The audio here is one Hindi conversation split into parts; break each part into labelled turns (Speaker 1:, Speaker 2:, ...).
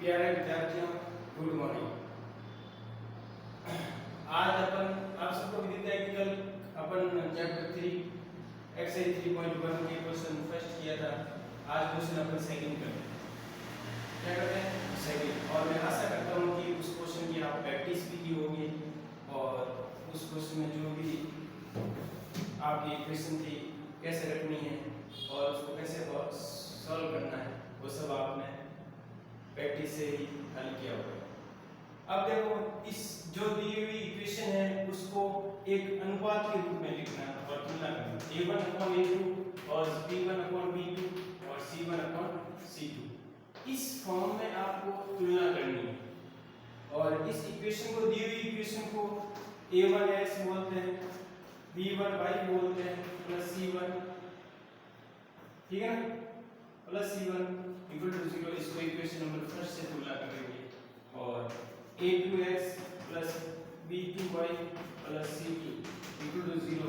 Speaker 1: प्यारे विद्यार्थियों, गुड मॉर्निंग। आज अपन आप सबको विदित है कि कल अपन चैप्टर 3 एक्सरसाइज 3.1 के क्वेश्चन फर्स्ट किया था। आज क्वेश्चन अपन सेकंड करते हैं। क्या करते हैं? सेकंड। और मैं आशा करता हूँ कि उस क्वेश्चन की आप प्रैक्टिस भी की होगी और उस क्वेश्चन में जो भी आपकी इक्वेशन थी कैसे रखनी है और उसको कैसे सॉल्व करना है वो सब आपने प्रैक्टिस से ही हल किया होगा। अब देखो, इस जो दी हुई इक्वेशन है उसको एक अनुपात के रूप में लिखना और तुलना करना। a1/a2 और b1/b2 और c1/c2 इस फॉर्म में आपको तुलना करनी है। और इस इक्वेशन को, दी हुई इक्वेशन को a1x बोलते हैं, b1y बोलते हैं, प्लस c1, ठीक है ना, प्लस c1 इक्वल टू 0। इसको इक्वेशन नंबर फर्स्ट से तुलना करेंगे और a2x plus b2y plus c2 equal to 0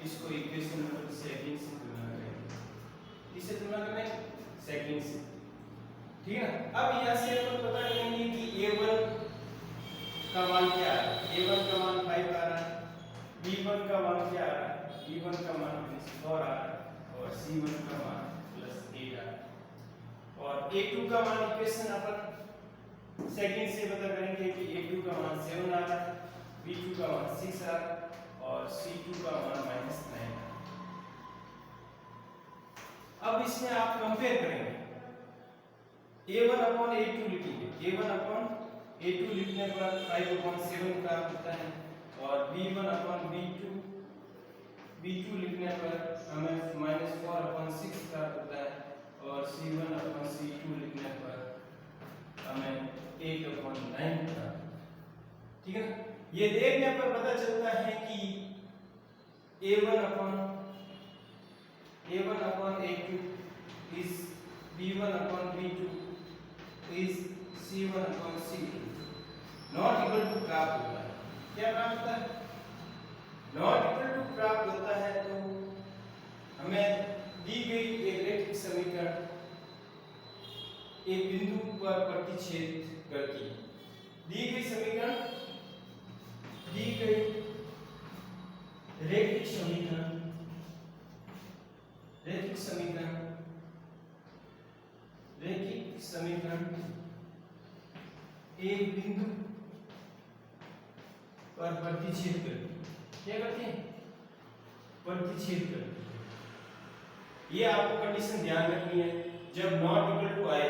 Speaker 1: इसको इक्वेशन नंबर सेकंड से तुलना करेंगे। इससे तुलना करें सेकंड से, ठीक है ना। अब यहां से अपन पता करेंगे कि a1 का मान क्या है। a1 का मान 5 आ रहा है, b1 का मान क्या आ रहा है, b1 का मान -4 आ रहा है और c1 का मान +8 आ रहा है। और a2 का मान इक्वेशन अपन सेकंड से पता करेंगे कि a2 का मान 7 आ रहा है, b2 का मान 6 आ रहा है और c2 का मान -9 आ रहा है। अब इसमें आप कंपेयर करेंगे, a1/a2 लिखेंगे। a1/a2 लिखने पर 5/7 प्राप्त होता है और b1/b2 लिखने पर हमें -4/6 प्राप्त होता है और c1/c2 लिखने पर हमें 8/9 प्राप्त, ठीक है ना। ये देखने पर पता चलता है कि a1/a2 is b1/b2 is c1/c2 not equal to प्राप्त होता है। क्या प्राप्त होता है? नॉट इक्वल टू प्राप्त होता है। तो हमें दी गई एक रैखिक समीकरण एक बिंदु पर प्रतिच्छेद करती है। दी गई समीकरण, दी गई रैखिक समीकरण एक बिंदु पर प्रतिच्छेद करती है। क्या करती है? प्रतिच्छेद करती है। ये आपको कंडीशन ध्यान रखनी है। जब नॉट इक्वल टू आए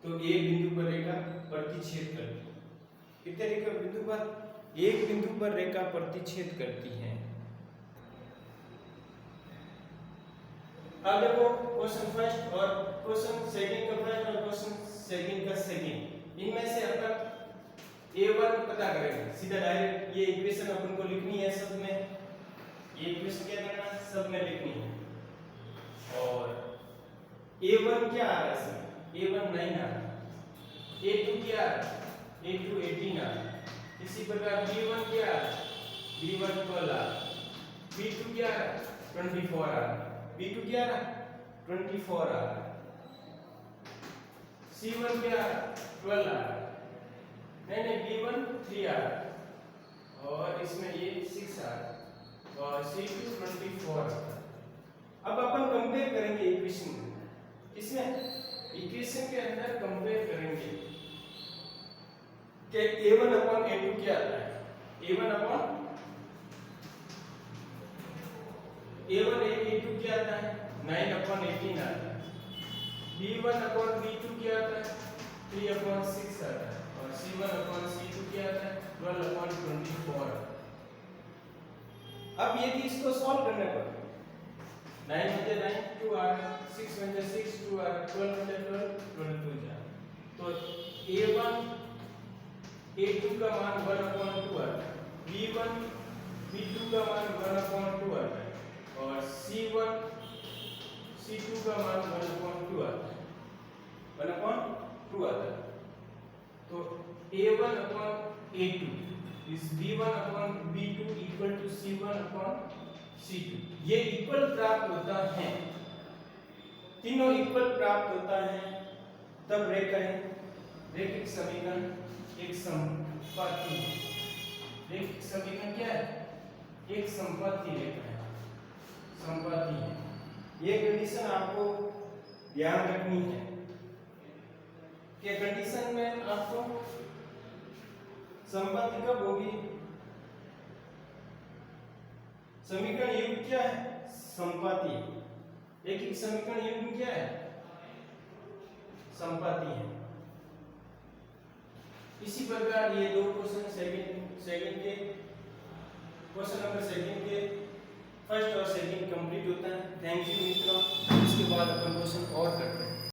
Speaker 1: तो एक बिंदु पर रेखा प्रतिच्छेद करती है। कितने रेखा बिंदु पर? एक बिंदु पर रेखा प्रतिच्छेद करती है। अब देखो, क्वेश्चन फर्स्ट और क्वेश्चन सेकंड का फर्स्ट और क्वेश्चन सेकंड का सेकंड, इनमें से अपन a1 पता करेंगे। सीधा डायरेक्ट ये इक्वेशन अपन को लिखनी है सब में। ये इक्वेशन क्या करना है? सब में लिखनी है। और a1 क्या आ रहा है इसमें? a1 9 आ रहा है। a2 क्या आ रहा है? a2 18 आ रहा है। इसी प्रकार b1 क्या आ रहा है? b1 12 आ रहा है। b2 क्या आ रहा है? 24 आ रहा है। b2 क्या आ रहा है? 24 आ रहा है। c1 क्या आ रहा है? 12 आ रहा है। नहीं, b1 3 आ रहा है और इसमें ये 6 आ रहा है और c2 24 आ रहा है। अब अपन कंपेयर करेंगे इक्वेशन में। इसमें इक्वेशन के अंदर कंपेयर करेंगे कि a1/a2 क्या आता है। a1/a2 क्या आता है? 9/18 आता है। b1/b2 क्या आता है? 3/6 आता है और c1/c2 क्या आता है? 12/24 आता है। अब यदि इसको सॉल्व करने पर 9 × 9 2 आ रहा है, 6 × 6 2 आ रहा है, 12 × 12 22 जा। तो a1 a2 का मान 1/2 आ रहा है, b1 b2 का मान 1/2 आ रहा है और c1 c2 का मान 1/2 आता है, 1/2 आता है। तो a1/a2 is b1/b2 equal to c1/c2। ये इक्वल प्राप्त होता है, तीनों इक्वल प्राप्त होता है तब रेखाएं रैखिक समीकरण एक संपत्ति है। रैखिक समीकरण क्या है? एक संपत्ति रेखा है, संपत्ति है। ये कंडीशन आपको ध्यान रखनी है कि कंडीशन में आपको संपत्ति कब होगी? समीकरण युग्म क्या है? संपत्ति। रैखिक समीकरण युग्म क्या है? संपत्ति है। इसी प्रकार ये दो क्वेश्चन सेकंड के क्वेश्चन नंबर सेकंड के फर्स्ट और सेकंड कंप्लीट होता है। थैंक यू मित्रों। इसके बाद अपन क्वेश्चन और करते हैं।